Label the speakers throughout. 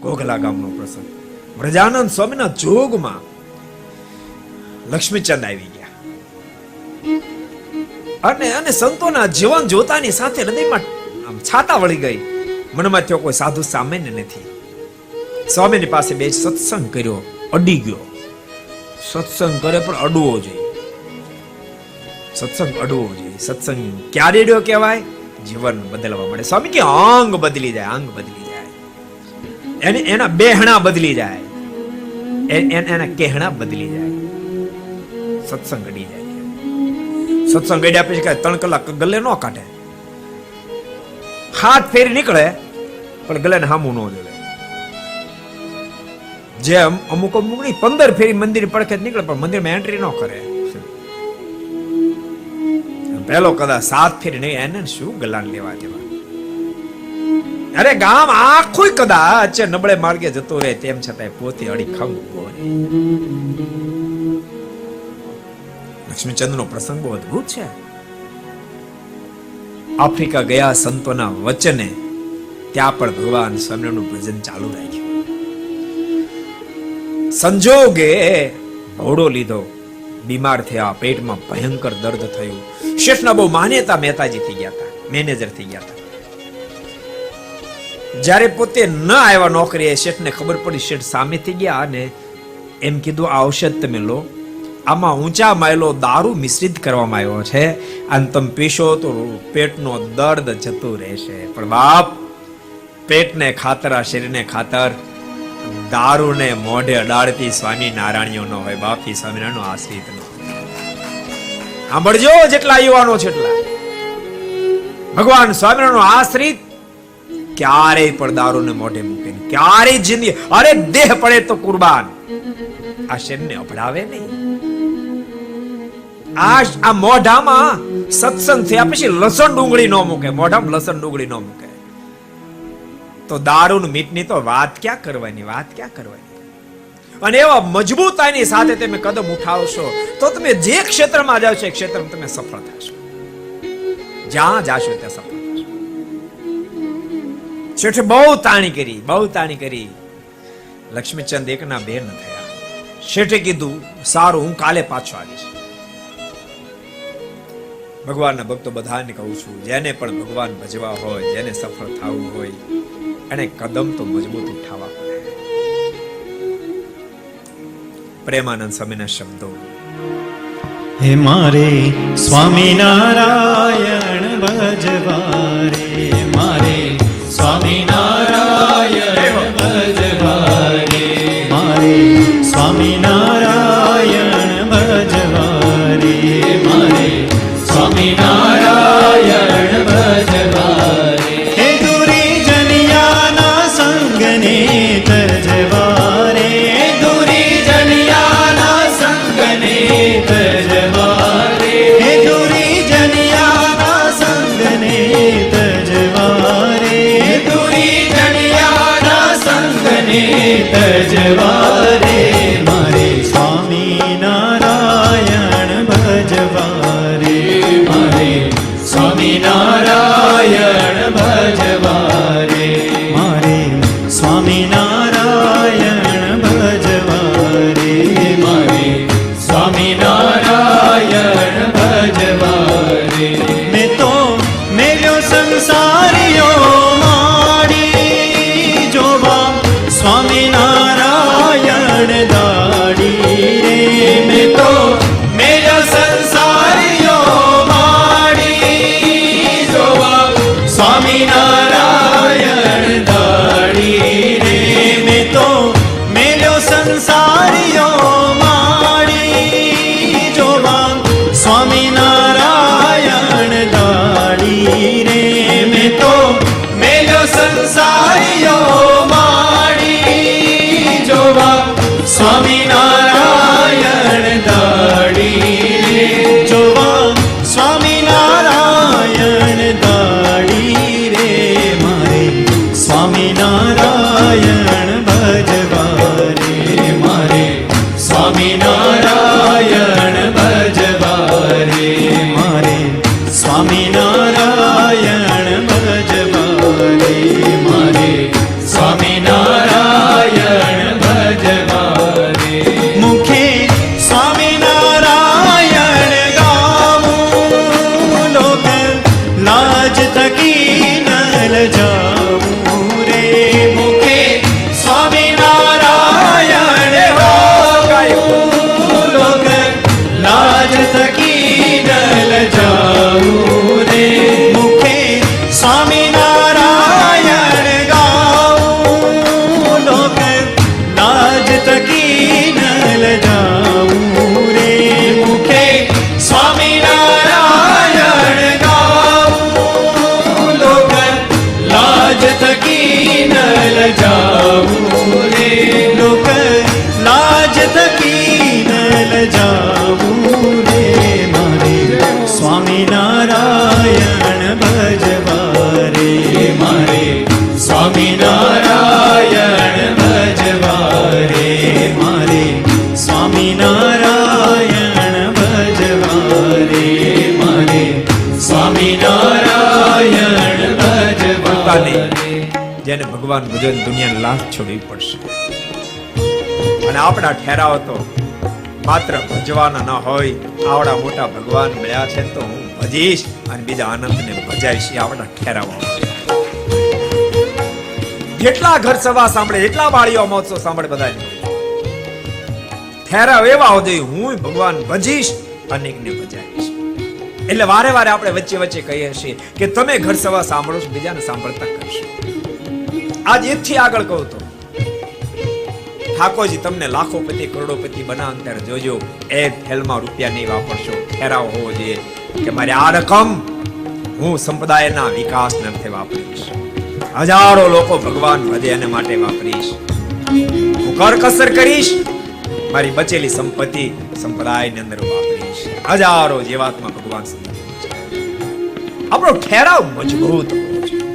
Speaker 1: ઘોઘલા ગામનો પ્રસંગ. વ્રજાનંદ સ્વામીના જોગમાં લક્ષ્મીચંદ આવી ગયા અને સંતોના જીવન જોતાની સાથે હૃદયમાં આમ છાતા વળી ગઈ. મનમાં થયો કોઈ સાધુ સામાન્ય નથી. સ્વામીની પાસે બે સત્સંગ કર્યો, અડી ગયો. સત્સંગ કરે પણ અડવો જોઈએ. સત્સંગ અડવો જોઈએ. સત્સંગ ક્યારે અડ્યો કહેવાય? જીવન બદલવા મળે. સ્વામી કે અંગ બદલી જાય, અંગ બદલી જાય, એના બેહણા બદલી જાય, એના કહેણા બદલી જાય. સત્સંગ અડી જાય. સત્સંગ અડ્યા પછી કઈ 3 કલાક ગલે ન કાઢે. હાથ ફેરી નીકળે પણ ગલે ને હામું ન જોવે. જેમ અમુક 15 ફેરી મંદિર પડખે નીકળે પણ મંદિરમાં એન્ટ્રી ન કરે. પેલો કદાચ 7 ફેરી નહીં, એને શું ગલાન લેવા દેવા. અરે ગામ આખું કદાચ નબળે માર્ગે જતો રહે તેમ છતાં પોતે અડીખમ ઉભો રહે. લક્ષ્મીચંદ નો પ્રસંગ બહુ અદભુત છે. આફ્રિકા ગયા સંતોના વચને ત્યાં પણ ભગવાન સ્વામિનારાયણનું ભજન ચાલુ રાખ્યું. સંજોગે ઘોડો લીધો, બીમાર થયા, પેટમાં ભયંકર દર્દ થયું. શેઠના બહુ માન્યતા મહેતાજી થઈ ગયા હતા, મેનેજર થઈ ગયા હતા. જ્યારે પોતે ન આવ્યા નોકરીએ, શેઠને ખબર પડી. શેઠ સામે થઈ ગયા અને એમ કીધું, આ ઔષધ તમે લો, આમાં ઊંચા માયલો દારૂ મિશ્રિત કરવામાં આવ્યો છે અને તમે પીશો તો પેટનો દર્દ જતું રહેશે. પણ બાપ, પેટને ખાતર, આ શરીરને ખાતર દારૂને મોઢે અડાડતી સ્વામી નારાયણીઓ ન હોય. બાપી સ્વામિનારાયણનો આશ્રિત ન હોય. સાંભળજો, જેટલા યુવાનો છે એટલા, ભગવાન સ્વામિનારાયણનો આશ્રિત ક્યારેય પણ દારૂને મોઢે મૂકે નહીં. ક્યારેય જિંદગી, અરે દેહ પડે તો કુરબાન, આ શરીરને અભડાવે નહીં. આ મોઢામાં સત્સંગ થયા પછી લસણ ડુંગળી ન મૂકે. મોઢામાં લસણ ડુંગળી ન મૂકે તો દારૂ મીઠની તો વાત ક્યાં કરવાની, વાત ક્યાં કરવાની. અને એવા મજબૂતાઈની સાથે તમે કદમ ઉઠાવશો તો તમે જે ક્ષેત્રમાં જાઓ છો એ ક્ષેત્રમાં તમે સફળ થશો. જ્યાં જાશો ત્યાં સફળ થશો. શેઠે બહુ તાણી કરી, બહુ તાણી કરી. લક્ષ્મીચંદ એકના બે ન થયા. શેઠે કીધું, સારું, હું કાલે પાછો આવીશ. ભગવાનના ભક્તો બધાને કહું છું, જેને પણ ભગવાન ભજવા હોય, જેને સફળ થવું હોય, એને કદમ તો મજબૂત ઉઠાવવા પડે. પ્રેમાનંદ સ્વામીના શબ્દો.
Speaker 2: હે મારે સ્વામિનારાયણ ભજવા રે, મારે સ્વામિનારાયણ ભજવા રે, મારે સ્વામિનારાયણ ભજવા રે, મારે સ્વામિનારાયણ ભજવા રે. હે દુરી જનિયાના સંગને તજવા રે, દુરી જનિયાના સંગને તજવા રે, હે દુરી જનિયાના સંગને તજવા રે, દુરી જનિયાના સંગને તજવા રે. મારે સ્વામિનારાયણ ભજવા રે, મારે સ્વામિનારાયણ ભજવા રે, મારે સ્વામિનારાયણ ભજવા રે, મારે સ્વામિનારાયણ ભજવા રે. મેં તો મેલ્યો સંસારીઓ માડી જોવા સ્વામિનારાયણ દાડી રે. મેં તો મેલ્યો સંસારીઓ સ્વામિનારાયણ દાડી રે, ગાવું રે મારે સ્વામિનારાયણ ભજવા રે મારે સ્વામિનારાયણ ભજવા રે મારે સ્વામિનારાયણ ભજવા રે મારે સ્વામિનારાયણ ભજવા રે.
Speaker 1: જેને ભગવાન ભજન દુનિયાની લાશ છોડવી પડશે. અને આપણા ઠેરાવ તો માત્ર ભજવાના ન હોય, આવડા મોટા ભગવાન મળ્યા છે તો હું ભજીશ અને બીજા આનંદને ભજાઈશ, એ આપણા ઠેરાવ. જેટલા ઘર સભા સાંભળે, જેટલા વાળીઓ મહોત્સવ સાંભળે, બધા ઠેરાવ એવા હોય, હું ભગવાન ભજીશ અનેકને ભજાઈશ. એટલે વારે વારે આપણે વચ્ચે વચ્ચે કહીએ છીએ કે તમે ઘર સભા સાંભળો છો, બીજાને સાંભળતા કરશો. આજ એથી આગળ કહું તો ઠાકોરજી તમને લાખોપતિ કરોડોપતિ બનાવ ત્યારે જોજો, એક ફેલમાં રૂપિયા નહીં વાપરશો. ઠેરાવ હોવો જોઈએ કે મારી આ રકમ હું સંપ્રદાયના વિકાસ અર્થે વાપરીશ, હજારો લોકો ભગવાન ભજે એને માટે વાપરીશ, હું કરકસર કરીશ, મારી બચેલી સંપત્તિ સંપ્રદાયની અંદર વાપરીશ, હજારો જીવાત્મા ભગવાન સુધી. આપણો ઠેરાવ મજબૂત હોવો જોઈએ.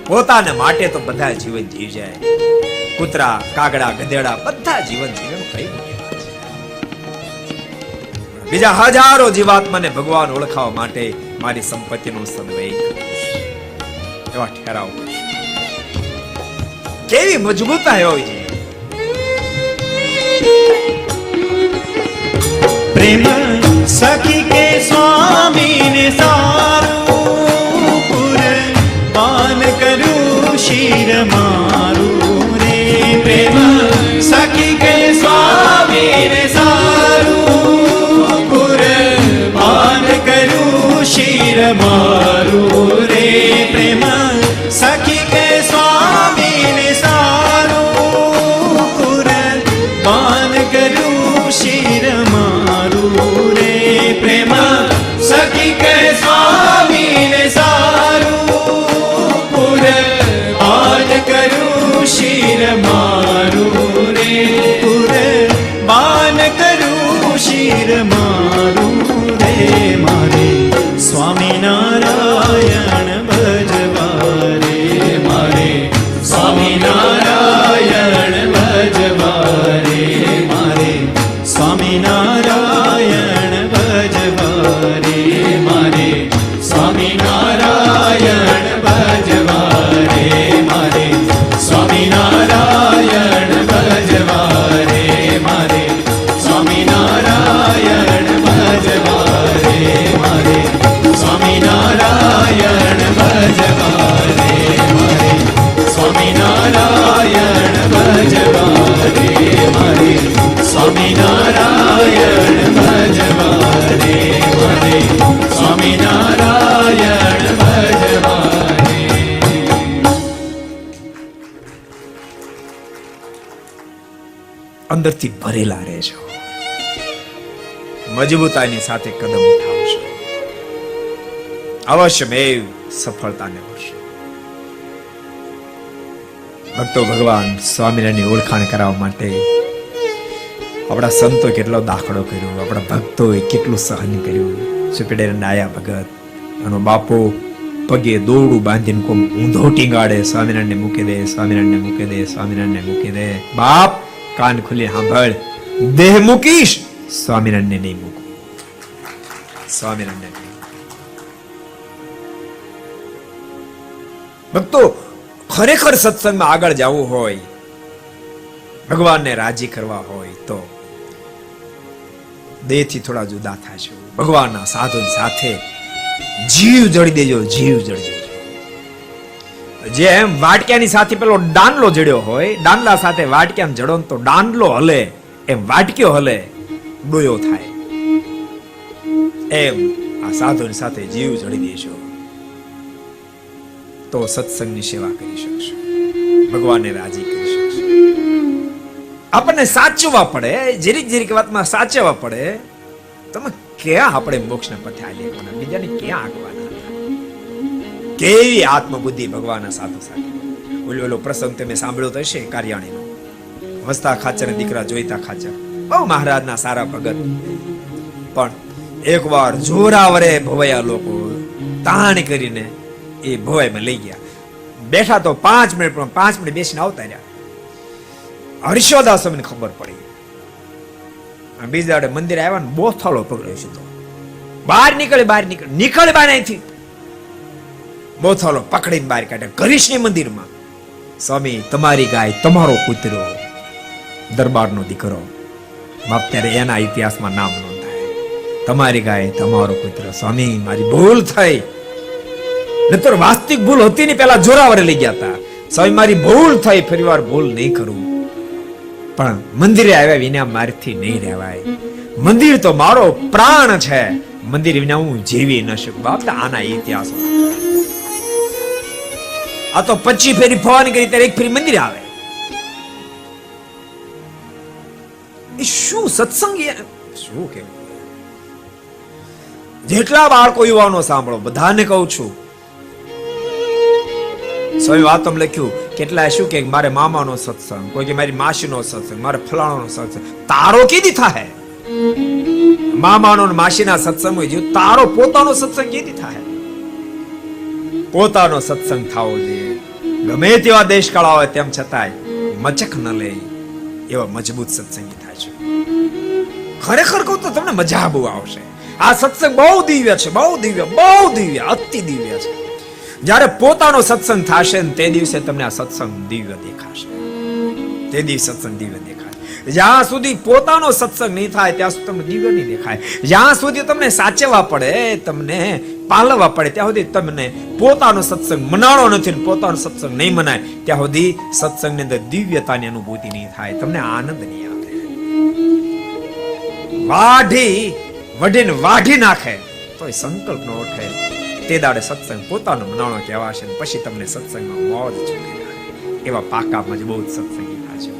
Speaker 1: પોતાને માટે તો બધા જીવન જીવી જાય, કૂતરા કાગડા ગધેડા બધા જીવન જીવે, કઈ મોટી વાત છે. બીજા હજારો જીવાત્માને ભગવાન ઓળખાવા માટે મારી સંપત્તિનો સદવ્યય એવા ઠેરાવ કેવી મજબૂતાઈ હોય છે.
Speaker 2: પ્રેમ સખી કે સ્વામીને સારું કુરબાન કરું શિર મારું રે. પ્રેમ સખી કે સ્વામીને સારું કુરબાન કરું શિર મારું રે. પ્રેમ સખી કે સ્વામીને સારું કુરબાન કરું શિર મારું રે. પ્રેમ સખી કે સ્વામીને સારું કુરબાન કરું શિર મારું રે. કુરબાન કરું શિર મારું રે. મારે સ્વામિનારાયણ ભજવા રે. મારે સ્વામિનારાયણ ભજવા રે. મારે સ્વામિનારાયણ ભજવા રે. મારે સ્વામિનારાયણ ભજવા રે. મારે સ્વામિનારાયણ ભજવા રે. મારે સ્વામિનારાયણ ભજવા રે. મારે સ્વામિનારાયણ ભજવા રે. મારે સ્વામિનારાયણ ભજવા રે. મારે સ્વામિનારાયણ ભજવા રે. મારે સ્વામિનારાયણ ભજવા રે.
Speaker 1: અંદરથી ભરેલા રહેજો, મજબૂતાઈની સાથે કદમ ઉઠાવશો, અવશ્યમેવ સફળતાને મળશે. ભક્તો, ભગવાન સ્વામિનારાયણની ઓળખાણ કરાવવા માટે આપણા સંતો કેટલો દાખલો કર્યો, આપણા ભક્તોએ કેટલું સહન કર્યું. સુપેડેર નાયા ભગત એનો બાપો પગે દોરડું બાંધીને કોમ ઊંધો ટીંગાડે, સ્વામિનારાયણને મૂકી દે, સ્વામિનારાયણને મૂકી દે, સ્વામિનારાયણને મૂકી દે. બાપ કાન ખુલી સાંભળ, દેહ મૂકીશ, સ્વામિનારાયણને નહીં મૂકું, સ્વામિનારાયણને નહીં. ભક્તો, ખરેખર સત્સંગમાં આગળ જવું હોય, ભગવાનને રાજી કરવા હોય તો દેહથી થોડા જુદા થશો. ભગવાનના સાધુ સાથે જીવ જડી દેજો, જીવ જડી દેજો. જેમ વાટક્યાની સાથે પેલો દાંડલો જડ્યો હોય, દાંડલા સાથે વાટક્યાને જડો તો દાંડલો હલે, એમ વાટક્યો હલે, ડોયો થાય. એમ આ સાધુની સાથે જીવ જડી દેશો તો સત્સંગની સેવા કરી શકશો, ભગવાનને રાજી કરી શકશો. આપણને સાચવવા પડે, જરીક જરીક વાતમાં સાચવવા પડે. તમે ક્યાં આપણે મોક્ષના પથે આલી શકવાના, બીજાને ક્યાં આગવાના હતા. કેવી આત્મબુદ્ધિ ભગવાનના સાધુ સાથે. ઓલો પ્રસંગ તમે સાંભળ્યો તો હશે, કાર્યાણીનો. વસતા ખાચર દીકરા જોઈતા ખાચર, બહુ મહારાજના સારા ભગત. પણ એકવાર જોરાવરે ભવાયા લોકો તાણ કરીને એ ભવાઈમાં લઈ ગયા. બેઠા તો 5 મિનિટ, પણ 5 મિનિટ બેસીને આવતા રહ્યા. હર્ષોદાસ સ્વામીને ખબર પડી. બીજા દાડે મંદિર આવ્યા ને બોથાળો પકડ્યો છે. તો બહાર નીકળે બહાર અહીંથી બોથાળો પકડીને બહાર કાઢે. ગરીશની મંદિરમાં, સ્વામી તમારી ગાય તમારો કૂતરો, દરબારનો દીકરો. બાપ ત્યારે એના ઇતિહાસમાં નામ નોંધાય. તમારી ગાય તમારો કૂતરો. સ્વામી મારી ભૂલ થઈ, નતર વાસ્તવિક ભૂલ હતી ને પેલા જોરાવરે લઈ ગયા હતા. સ્વામી મારી ભૂલ થઈ, ફરીવાર ભૂલ નહીં કરું. પણ મંદિરે આવ્યા વિના મારથી નહીં રહેવાય. મંદિર તો મારો પ્રાણ છે, મંદિર વિના હું જીવી ન શકું. બાપ આના ઇતિહાસો. આ તો 25 ફેરી ફવાની કરી ત્યારે એક ફેરી મંદિર આવે. એ શું સત્સંગ, શું કેવું. જેટલા બાળકો યુવાનો સાંભળો, બધાને કહું છું. સ્વામી વાતમ લખ્યું, કેટલા શું કે મારે મામાનો સત્સંગ, કોઈ કે મારી માસીનો સત્સંગ, મારે ફલાણાનો સત્સંગ. તારો કીધી થાય? મામાનો ને માસીના સત્સંગ હોય, તારો પોતાનો સત્સંગ કીધી થાય? પોતાનો સત્સંગ થવો જોઈએ. ગમે તેવા દેશકાળ આવે તેમ છતાંય મચક ન લે એવા મજબૂત સત્સંગી થાય છે. ખરેખર કહું તો તમને મજા બહુ આવશે. આ સત્સંગ બહુ દિવ્ય છે, બહુ દિવ્ય, બહુ દિવ્ય, અતિ દિવ્ય છે. જ્યારે પોતાનો સત્સંગ થશે ને તે દિવસે તમને આ સત્સંગ દિવ્ય દેખાશે. તે દિવસે સત્સંગ દિવ્ય દેખાય. જ્યાં સુધી પોતાનો સત્સંગ નહીં થાય ત્યાં સુધી તમને દિવ્ય નહીં દેખાય. જ્યાં સુધી તમને સાચવવા પડે, તમને પાલવવા પડે, ત્યાં સુધી તમને પોતાનો સત્સંગ મનાણો નથી, પોતાનો સત્સંગ નહીં મનાય ત્યાં સુધી સત્સંગની અંદર દિવ્યતાની અનુભૂતિ નહીં થાય, તમને આનંદ નહીં આવે. વઢીને વાઢી નાખે તોય સંકલ્પ ન ઉઠે, તે દાડે સત્સંગ પોતાનો મનાણો કહેવાશે. પછી તમને સત્સંગમાં મોજ છૂટી જાય. એવા પાકા મજબૂત સત્સંગી થશે.